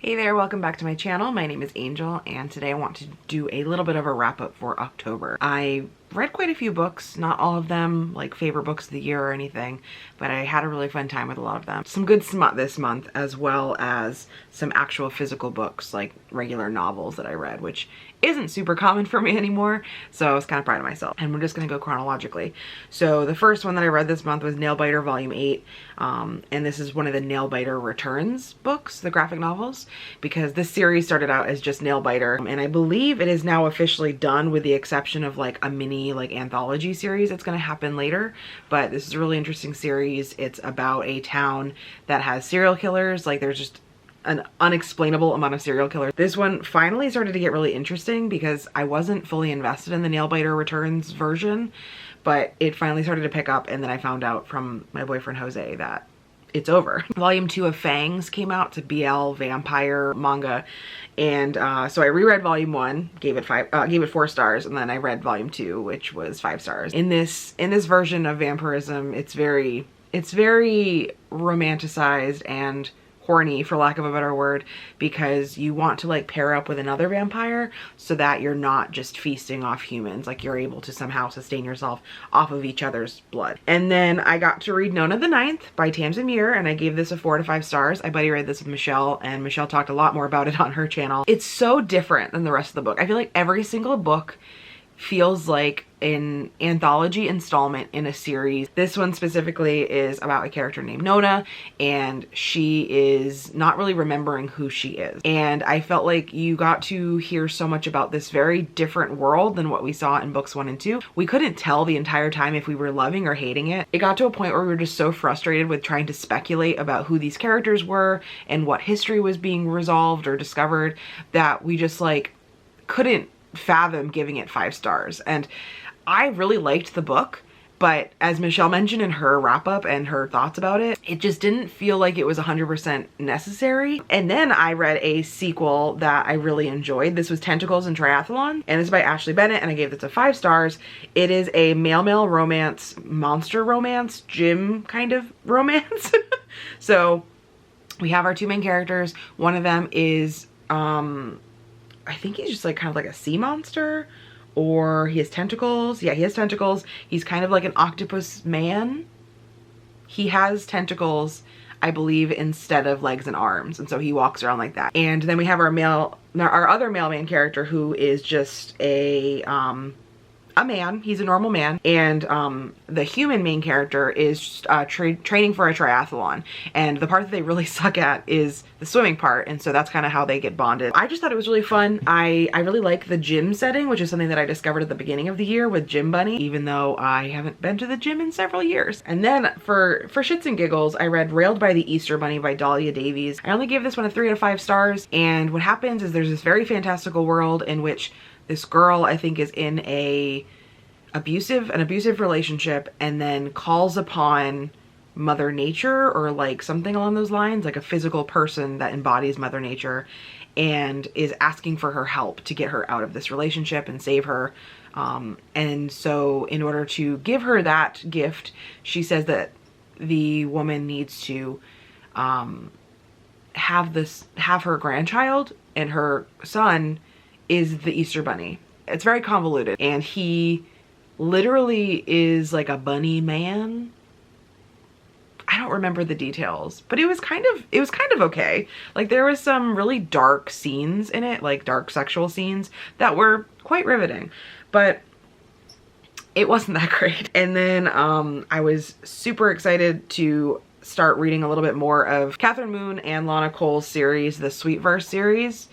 Hey there, welcome back to my channel. My name is Angel and today I want to do a little bit of a wrap up for October. I read quite a few books, not all of them like favorite books of the year or anything, but I had a really fun time with a lot of them. Some good smut this month, as well as some actual physical books like regular novels that I read, which isn't super common for me anymore, so I was kind of proud of myself. And we're just gonna go chronologically. So the first one that I read this month was Nailbiter Volume 8, and this is one of the Nailbiter Returns books, the graphic novels, because this series started out as just Nailbiter, and I believe it is now officially done with the exception of like a mini like anthology series that's going to happen later. But this is a really interesting series. It's about a town that has serial killers. Like there's just an unexplainable amount of serial killers. This one finally started to get really interesting because I wasn't fully invested in the Nailbiter Returns version, but it finally started to pick up, and then I found out from my boyfriend Jose that it's over. Volume 2 of Fangs came out, to BL vampire manga, and so I reread Volume 1, gave it 4 stars, and then I read Volume 2, which was 5 stars. In this version of vampirism, it's very romanticized and horny, for lack of a better word, because you want to like pair up with another vampire so that you're not just feasting off humans, like you're able to somehow sustain yourself off of each other's blood. And then I got to read Nona the Ninth by Tamsin Muir, and I gave this a 4 to 5 stars. I buddy read this with Michelle, and Michelle talked a lot more about it on her channel. It's so different than the rest of the book. I feel like every single book feels like an anthology installment in a series. This one specifically is about a character named Nona, and she is not really remembering who she is. And I felt like you got to hear so much about this very different world than what we saw in books 1 and 2. We couldn't tell the entire time if we were loving or hating it. It got to a point where we were just so frustrated with trying to speculate about who these characters were and what history was being resolved or discovered that we just like couldn't fathom giving it 5 stars. And I really liked the book, but as Michelle mentioned in her wrap up and her thoughts about it, it just didn't feel like it was 100% necessary. And then I read a sequel that I really enjoyed. This was Tentacles and Triathlon, and it's by Ashley Bennett, and I gave this a 5 stars. It is a male-male romance, monster romance, gym kind of romance. So we have our 2 main characters. One of them is I think he's just like kind of like a sea monster, or he has tentacles. Yeah, he has tentacles. He's kind of like an octopus man. He has tentacles, I believe, instead of legs and arms, and so he walks around like that. And then we have our other male main character, who is just a man. He's a normal man, and the human main character is training for a triathlon, and the part that they really suck at is the swimming part, and so that's kind of how they get bonded. I just thought it was really fun. I really like the gym setting, which is something that I discovered at the beginning of the year with Gym Bunny, even though I haven't been to the gym in several years. And then for shits and giggles, I read Railed by the Easter Bunny by Dahlia Davies. I only gave this one a 3 to 5 stars, and what happens is there's this very fantastical world in which this girl, I think, is in an abusive relationship, and then calls upon Mother Nature, or like something along those lines, like a physical person that embodies Mother Nature, and is asking for her help to get her out of this relationship and save her. And so in order to give her that gift, she says that the woman needs to have her grandchild, and her son is the Easter Bunny. It's very convoluted, and he literally is like a bunny man. I don't remember the details, but it was kind of okay. Like there was some really dark scenes in it, like dark sexual scenes that were quite riveting, but it wasn't that great. And then I was super excited to start reading a little bit more of Catherine Moon and Lana Cole's series, the Sweetverse series,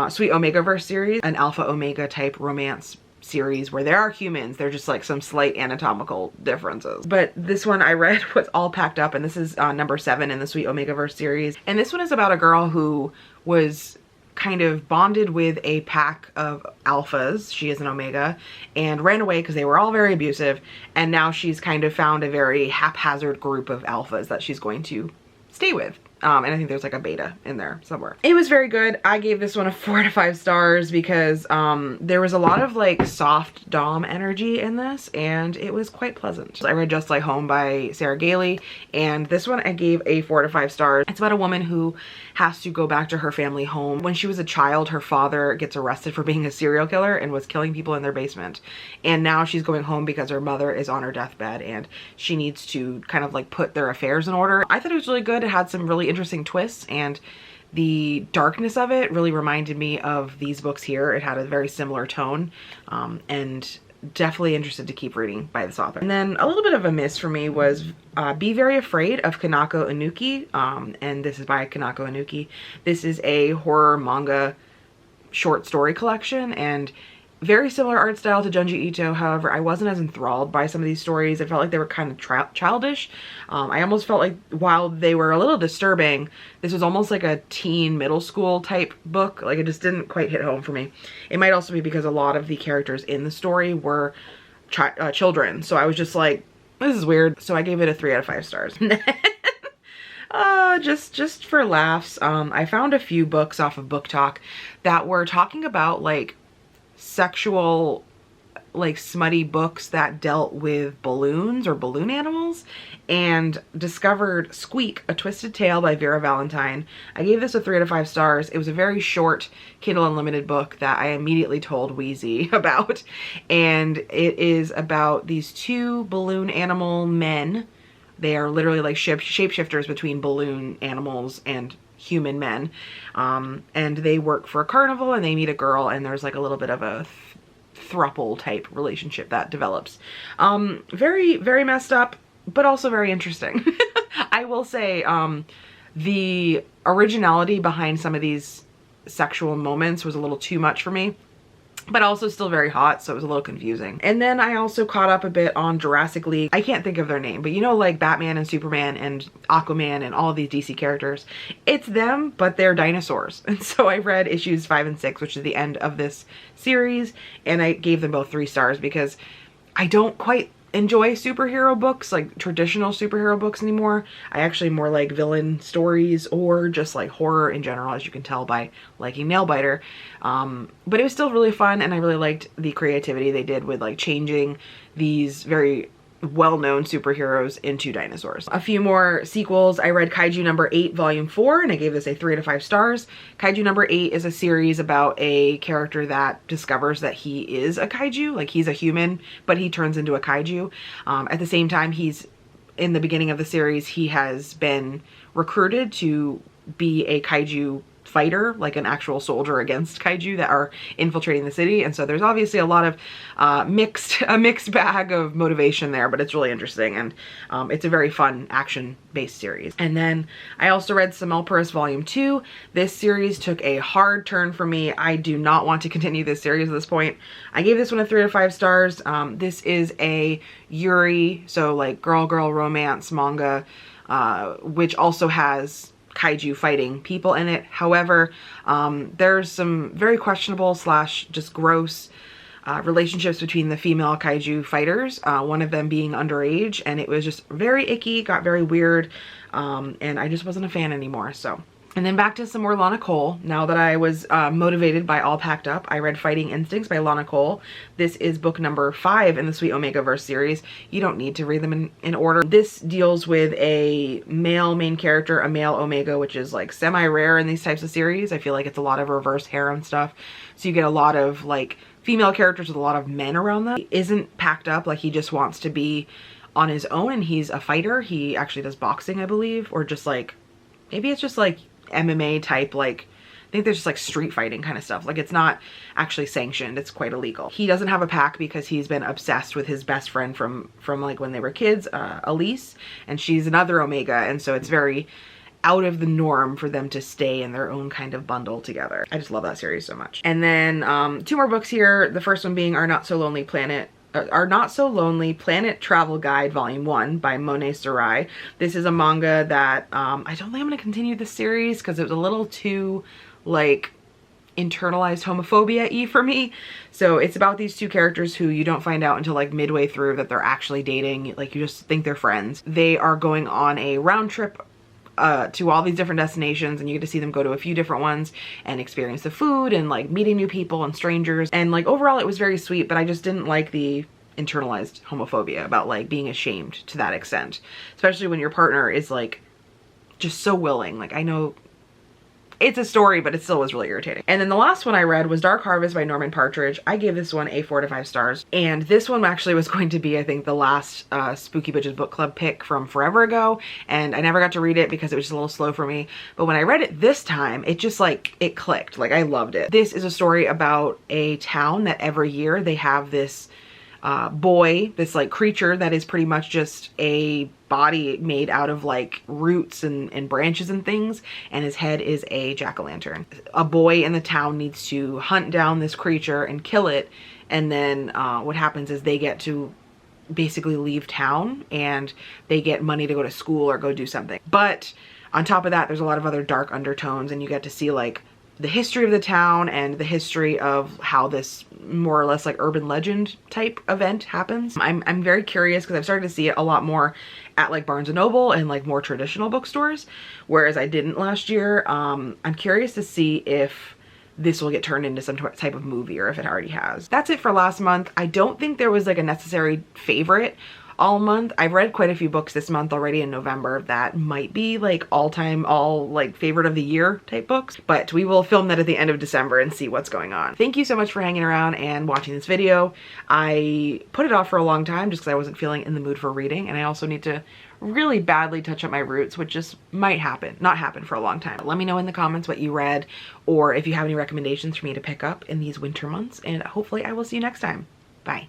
Sweet Omega Verse series, an alpha omega type romance series where there are humans. They're just like some slight anatomical differences. But this one I read was All Packed Up, and this is number 7 in the Sweet Omega Verse series. And this one is about a girl who was kind of bonded with a pack of alphas. She is an omega, and ran away because they were all very abusive. And now she's kind of found a very haphazard group of alphas that she's going to stay with And I think there's like a beta in there somewhere. It was very good. I gave this one a 4 out of 5 stars because there was a lot of like soft dom energy in this, and it was quite pleasant. I read Just Like Home by Sarah Gailey, and this one I gave a 4 out of 5 stars. It's about a woman who has to go back to her family home. When she was a child, her father gets arrested for being a serial killer and was killing people in their basement. And now she's going home because her mother is on her deathbed and she needs to kind of like put their affairs in order. I thought it was really good. It had some really interesting twists, and the darkness of it really reminded me of these books here. It had a very similar tone, and definitely interested to keep reading by this author. And then a little bit of a miss for me was Be Very Afraid of Kanako Inuki, and this is by Kanako Inuki. This is a horror manga short story collection, and very similar art style to Junji Ito. However, I wasn't as enthralled by some of these stories. I felt like they were kind of childish. I almost felt like while they were a little disturbing, this was almost like a teen middle school type book. Like, it just didn't quite hit home for me. It might also be because a lot of the characters in the story were children. So I was just like, this is weird. So I gave it a 3 out of 5 stars. Just for laughs, I found a few books off of Book Talk that were talking about like sexual, like smutty books that dealt with balloons or balloon animals, and discovered Squeak, A Twisted Tale by Vera Valentine. I gave this a 3 out of 5 stars. It was a very short Kindle Unlimited book that I immediately told Wheezy about, and it is about these 2 balloon animal men. They are literally like shapeshifters between balloon animals and human men, and they work for a carnival, and they meet a girl, and there's like a little bit of a throuple type relationship that develops. Very, very messed up, but also very interesting. I will say the originality behind some of these sexual moments was a little too much for me, but also still very hot, so it was a little confusing. And then I also caught up a bit on Jurassic League. I can't think of their name, but you know, like Batman and Superman and Aquaman and all of these DC characters. It's them, but they're dinosaurs. And so I read issues 5 and 6, which is the end of this series, and I gave them both 3 stars because I don't quite enjoy superhero books, like traditional superhero books anymore. I actually more like villain stories or just like horror in general, as you can tell by liking Nailbiter. But it was still really fun, and I really liked the creativity they did with like changing these very well-known superheroes into dinosaurs. A few more sequels. I read Kaiju number 8 volume 4, and I gave this a 3 out of 5 stars. Kaiju number 8 is a series about a character that discovers that he is a kaiju, like he's a human, but he turns into a kaiju. At the same time, in the beginning of the series, he has been recruited to be a kaiju fighter, like an actual soldier against kaiju that are infiltrating the city. And so there's obviously a lot of a mixed bag of motivation there, but it's really interesting, and it's a very fun action-based series. And then I also read Semmelperus Volume 2. This series took a hard turn for me. I do not want to continue this series at this point. I gave this one a 3 out of 5 stars. This is a Yuri, so like girl romance manga, which also has kaiju fighting people in it. However, there's some very questionable / just gross relationships between the female kaiju fighters, one of them being underage, and it was just very icky, got very weird, and I just wasn't a fan anymore. So. And then back to some more Lana Cole. Now that I was motivated by All Packed Up, I read Fighting Instincts by Lana Cole. This is book number 5 in the Sweet Omegaverse series. You don't need to read them in order. This deals with a male main character, a male Omega, which is like semi-rare in these types of series. I feel like it's a lot of reverse harem stuff. So you get a lot of like female characters with a lot of men around them. He isn't packed up, like he just wants to be on his own, and he's a fighter. He actually does boxing, I believe, or just like, maybe it's just like MMA type, like I think there's just like street fighting kind of stuff. Like it's not actually sanctioned, it's quite illegal. He doesn't have a pack because he's been obsessed with his best friend from like when they were kids, Elise, and she's another Omega, and so it's very out of the norm for them to stay in their own kind of bundle together. I just love that series so much. And then 2 more books here. The first one being Our Not So Lonely Planet Travel Guide Volume 1 by Monet Sarai. This is a manga that I don't think I'm going to continue the series because it was a little too like internalized homophobia-y for me. So it's about these 2 characters who you don't find out until like midway through that they're actually dating. Like you just think they're friends. They are going on a round trip to all these different destinations, and you get to see them go to a few different ones and experience the food and like meeting new people and strangers. And like overall it was very sweet, but I just didn't like the internalized homophobia about like being ashamed to that extent, especially when your partner is like just so willing. Like, I know it's a story, but it still was really irritating. And then the last one I read was Dark Harvest by Norman Partridge. I gave this one a 4 to 5 stars. And this one actually was going to be, I think, the last Spooky Bitches Book Club pick from forever ago. And I never got to read it because it was just a little slow for me. But when I read it this time, it just like, it clicked. Like, I loved it. This is a story about a town that every year they have this boy, this like creature that is pretty much just a body made out of like roots and branches and things, and his head is a jack-o'-lantern. A boy in the town needs to hunt down this creature and kill it, and then what happens is they get to basically leave town and they get money to go to school or go do something. But on top of that, there's a lot of other dark undertones, and you get to see like the history of the town and the history of how this more or less like urban legend type event happens. I'm very curious because I've started to see it a lot more at like Barnes & Noble and like more traditional bookstores, whereas I didn't last year. I'm curious to see if this will get turned into some type of movie or if it already has. That's it for last month. I don't think there was like a necessary favorite all month. I've read quite a few books this month already in November that might be like all-time, like favorite of the year type books, but we will film that at the end of December and see what's going on. Thank you so much for hanging around and watching this video. I put it off for a long time just because I wasn't feeling in the mood for reading, and I also need to really badly touch up my roots, which just might happen, not happen for a long time. Let me know in the comments what you read, or if you have any recommendations for me to pick up in these winter months, and hopefully I will see you next time. Bye.